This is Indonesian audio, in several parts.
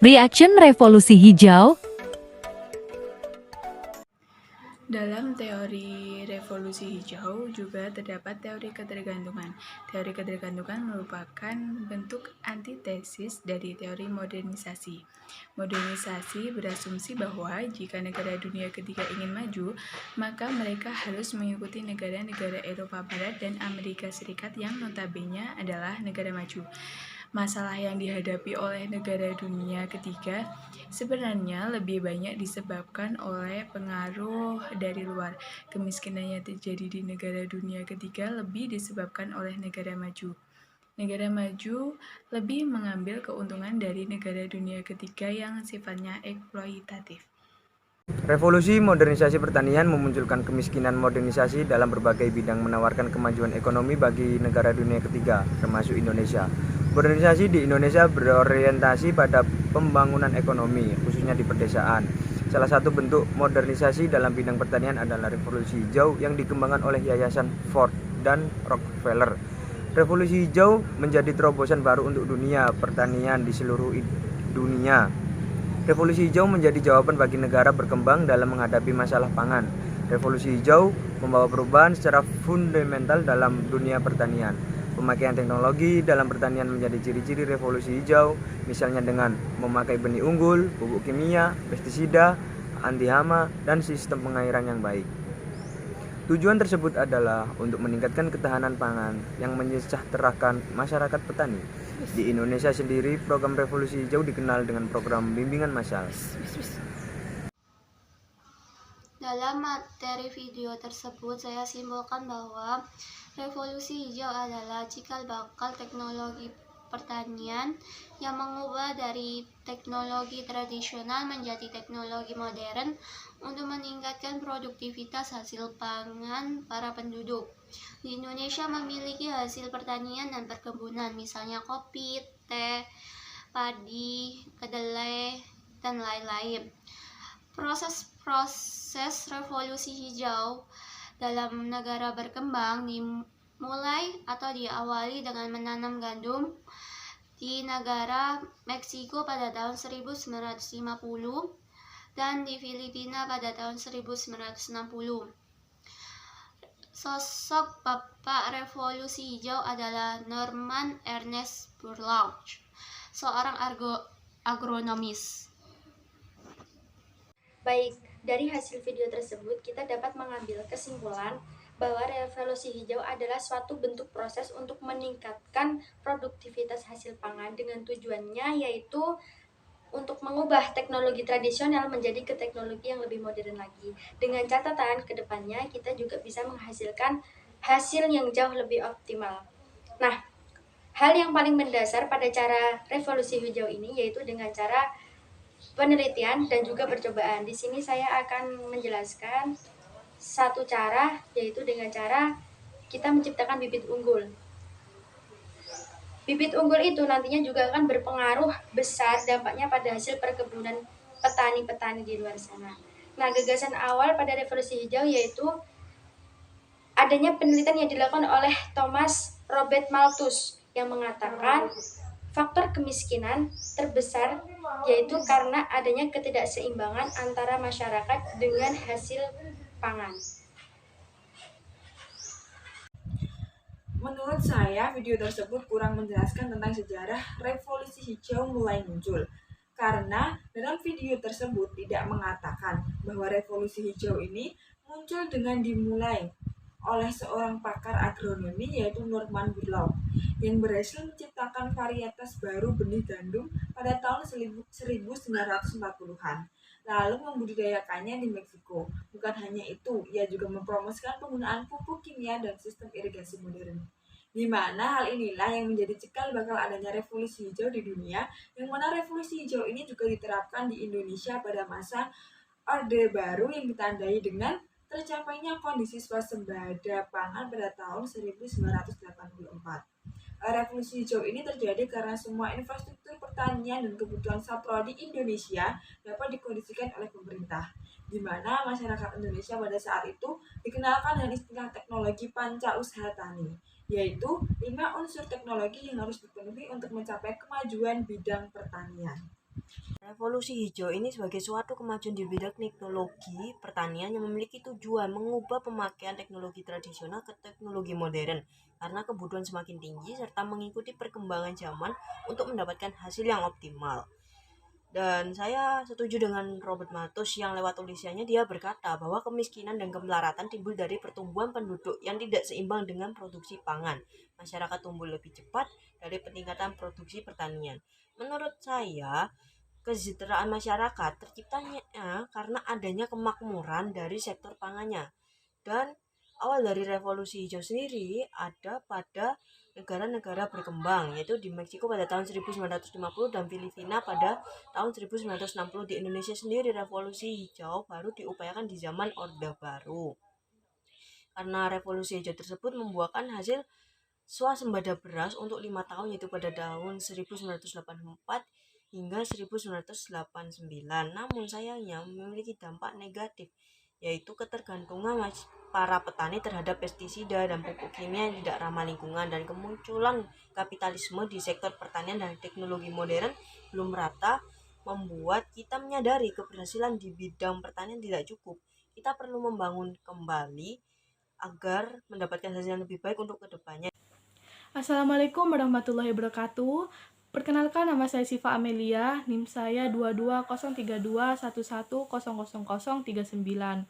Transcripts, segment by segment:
Reaction Revolusi Hijau. Dalam teori revolusi hijau juga terdapat teori ketergantungan. Teori ketergantungan merupakan bentuk antitesis dari teori modernisasi. Modernisasi berasumsi bahwa jika negara dunia ketiga ingin maju, maka mereka harus mengikuti negara-negara Eropa Barat dan Amerika Serikat yang notabene adalah negara maju. Masalah yang dihadapi oleh negara dunia ketiga sebenarnya lebih banyak disebabkan oleh pengaruh dari luar. Kemiskinan yang terjadi di negara dunia ketiga lebih disebabkan oleh negara maju. Negara maju lebih mengambil keuntungan dari negara dunia ketiga yang sifatnya eksploitatif. Revolusi modernisasi pertanian memunculkan kemiskinan modernisasi dalam berbagai bidang menawarkan kemajuan ekonomi bagi negara dunia ketiga, termasuk Indonesia. Modernisasi di Indonesia berorientasi pada pembangunan ekonomi, khususnya di pedesaan. Salah satu bentuk modernisasi dalam bidang pertanian adalah revolusi hijau yang dikembangkan oleh Yayasan Ford dan Rockefeller. Revolusi hijau menjadi terobosan baru untuk dunia pertanian di seluruh dunia. Revolusi hijau menjadi jawaban bagi negara berkembang dalam menghadapi masalah pangan. Revolusi hijau membawa perubahan secara fundamental dalam dunia pertanian. Pemakaian teknologi dalam pertanian menjadi ciri-ciri revolusi hijau, misalnya dengan memakai benih unggul, pupuk kimia, pestisida, anti hama, dan sistem pengairan yang baik. Tujuan tersebut adalah untuk meningkatkan ketahanan pangan yang menyejahterakan masyarakat petani. Di Indonesia sendiri, program Revolusi Hijau dikenal dengan program bimbingan massal. Dalam materi video tersebut, saya simpulkan bahwa revolusi hijau adalah cikal bakal teknologi pertanian yang mengubah dari teknologi tradisional menjadi teknologi modern untuk meningkatkan produktivitas hasil pangan para penduduk. Di Indonesia memiliki hasil pertanian dan perkebunan, misalnya kopi, teh, padi, kedelai, dan lain-lain. Proses revolusi hijau dalam negara berkembang dimulai atau diawali dengan menanam gandum di negara Meksiko pada tahun 1950 dan di Filipina pada tahun 1960. Sosok Bapak Revolusi Hijau adalah Norman Ernest Borlaug, seorang agronomis. Baik, dari hasil video tersebut kita dapat mengambil kesimpulan bahwa revolusi hijau adalah suatu bentuk proses untuk meningkatkan produktivitas hasil pangan dengan tujuannya yaitu untuk mengubah teknologi tradisional menjadi ke teknologi yang lebih modern lagi. Dengan catatan kedepannya kita juga bisa menghasilkan hasil yang jauh lebih optimal. Nah, hal yang paling mendasar pada cara revolusi hijau ini yaitu dengan cara penelitian dan juga percobaan. Di sini saya akan menjelaskan satu cara, yaitu dengan cara kita menciptakan bibit unggul. Bibit unggul itu nantinya juga akan berpengaruh besar dampaknya pada hasil perkebunan petani-petani di luar sana. Nah, gagasan awal pada revolusi hijau yaitu adanya penelitian yang dilakukan oleh Thomas Robert Malthus yang mengatakan faktor kemiskinan terbesar yaitu karena adanya ketidakseimbangan antara masyarakat dengan hasil pangan. Menurut saya, video tersebut kurang menjelaskan tentang sejarah revolusi hijau mulai muncul. Karena dalam video tersebut tidak mengatakan bahwa revolusi hijau ini muncul dengan dimulai oleh seorang pakar agronomi yaitu Norman Borlaug yang berhasil menciptakan varietas baru benih gandum pada tahun 1940-an. Lalu membudidayakannya di Meksiko. Bukan hanya itu, ia juga mempromosikan penggunaan pupuk kimia dan sistem irigasi modern. Di mana hal inilah yang menjadi cikal bakal adanya revolusi hijau di dunia, yang mana revolusi hijau ini juga diterapkan di Indonesia pada masa Orde Baru yang ditandai dengan tercapainya kondisi swasembada pangan pada tahun 1984. Revolusi hijau ini terjadi karena semua infrastruktur pertanian dan kebutuhan satwa di Indonesia dapat dikondisikan oleh pemerintah, di mana masyarakat Indonesia pada saat itu dikenalkan dengan istilah teknologi panca usaha tani, yaitu 5 unsur teknologi yang harus dipenuhi untuk mencapai kemajuan bidang pertanian. Revolusi hijau ini sebagai suatu kemajuan di bidang teknologi pertanian yang memiliki tujuan mengubah pemakaian teknologi tradisional ke teknologi modern karena kebutuhan semakin tinggi serta mengikuti perkembangan zaman untuk mendapatkan hasil yang optimal. Dan saya setuju dengan Robert Malthus yang lewat tulisannya dia berkata bahwa kemiskinan dan kemelaratan timbul dari pertumbuhan penduduk yang tidak seimbang dengan produksi pangan. Masyarakat tumbuh lebih cepat dari peningkatan produksi pertanian. Menurut saya, kesejahteraan masyarakat terciptanya karena adanya kemakmuran dari sektor pangannya. Dan awal dari revolusi hijau sendiri ada pada negara-negara berkembang, yaitu di Meksiko pada tahun 1950 dan Filipina pada tahun 1960. Di Indonesia sendiri revolusi hijau baru diupayakan di zaman Orde Baru. Karena revolusi hijau tersebut membuahkan hasil swasembada beras untuk 5 tahun, yaitu pada tahun 1984 hingga 1989. Namun sayangnya memiliki dampak negatif, yaitu ketergantungan para petani terhadap pestisida dan pupuk kimia yang tidak ramah lingkungan, dan kemunculan kapitalisme di sektor pertanian dan teknologi modern belum merata membuat kita menyadari keberhasilan di bidang pertanian tidak cukup. Kita perlu membangun kembali agar mendapatkan hasil yang lebih baik untuk kedepannya. Assalamualaikum warahmatullahi wabarakatuh. Perkenalkan, nama saya Siva Amelia, NIM saya 22032111000039.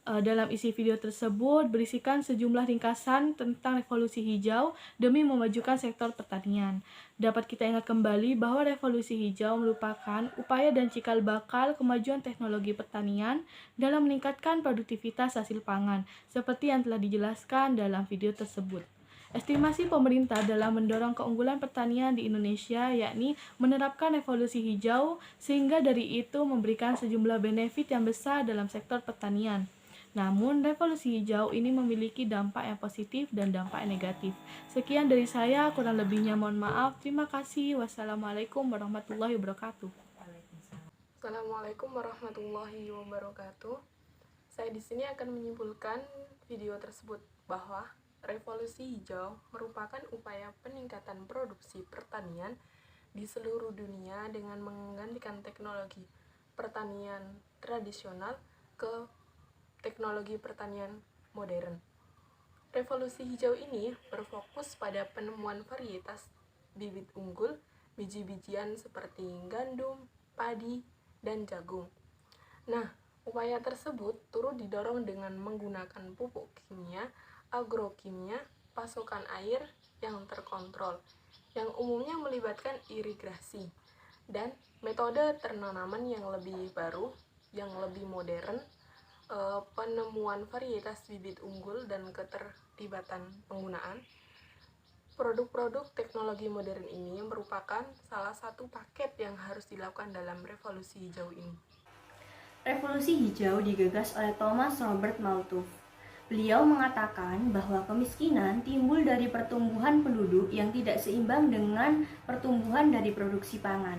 Dalam isi video tersebut berisikan sejumlah ringkasan tentang revolusi hijau demi memajukan sektor pertanian. Dapat kita ingat kembali bahwa revolusi hijau merupakan upaya dan cikal bakal kemajuan teknologi pertanian dalam meningkatkan produktivitas hasil pangan, seperti yang telah dijelaskan dalam video tersebut. Estimasi pemerintah dalam mendorong keunggulan pertanian di Indonesia yakni menerapkan revolusi hijau sehingga dari itu memberikan sejumlah benefit yang besar dalam sektor pertanian. Namun, revolusi hijau ini memiliki dampak yang positif dan dampak yang negatif. Sekian dari saya, kurang lebihnya mohon maaf. Terima kasih. Wassalamualaikum warahmatullahi wabarakatuh. Assalamualaikum warahmatullahi wabarakatuh. Saya di sini akan menyimpulkan video tersebut bahwa revolusi hijau merupakan upaya peningkatan produksi pertanian di seluruh dunia dengan menggantikan teknologi pertanian tradisional ke teknologi pertanian modern. Revolusi hijau ini berfokus pada penemuan varietas bibit unggul, biji-bijian seperti gandum, padi, dan jagung. Nah, upaya tersebut turut didorong dengan menggunakan pupuk kimia, agrokimia, pasokan air yang terkontrol, yang umumnya melibatkan irigasi, dan metode tanaman yang lebih baru, yang lebih modern, penemuan varietas bibit unggul, dan keterlibatan penggunaan. Produk-produk teknologi modern ini merupakan salah satu paket yang harus dilakukan dalam revolusi hijau ini. Revolusi hijau digagas oleh Thomas Robert Malthus. Beliau mengatakan bahwa kemiskinan timbul dari pertumbuhan penduduk yang tidak seimbang dengan pertumbuhan dari produksi pangan.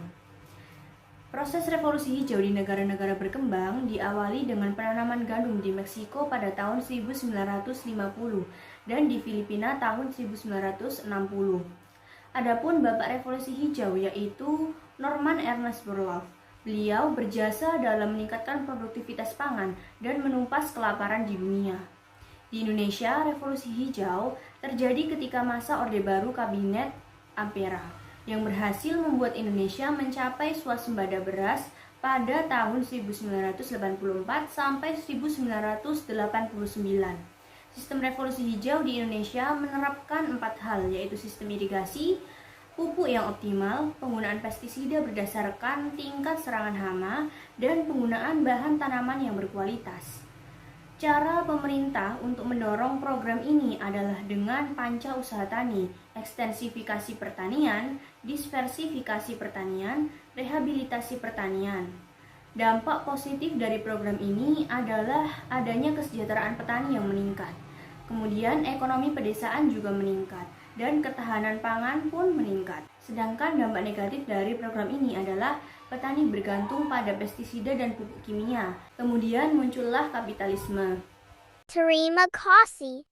Proses revolusi hijau di negara-negara berkembang diawali dengan penanaman gandum di Meksiko pada tahun 1950 dan di Filipina tahun 1960. Adapun bapak revolusi hijau yaitu Norman Ernest Borlaug. Beliau berjasa dalam meningkatkan produktivitas pangan dan menumpas kelaparan di dunia. Di Indonesia, revolusi hijau terjadi ketika masa Orde Baru Kabinet Ampera yang berhasil membuat Indonesia mencapai swasembada beras pada tahun 1984 sampai 1989. Sistem revolusi hijau di Indonesia menerapkan 4 hal, yaitu sistem irigasi, pupuk yang optimal, penggunaan pestisida berdasarkan tingkat serangan hama, dan penggunaan bahan tanaman yang berkualitas. Cara pemerintah untuk mendorong program ini adalah dengan panca usaha tani, ekstensifikasi pertanian, diversifikasi pertanian, rehabilitasi pertanian. Dampak positif dari program ini adalah adanya kesejahteraan petani yang meningkat. Kemudian ekonomi pedesaan juga meningkat dan ketahanan pangan pun meningkat. Sedangkan dampak negatif dari program ini adalah petani bergantung pada pestisida dan pupuk kimia. Kemudian muncullah kapitalisme. Terima kasih.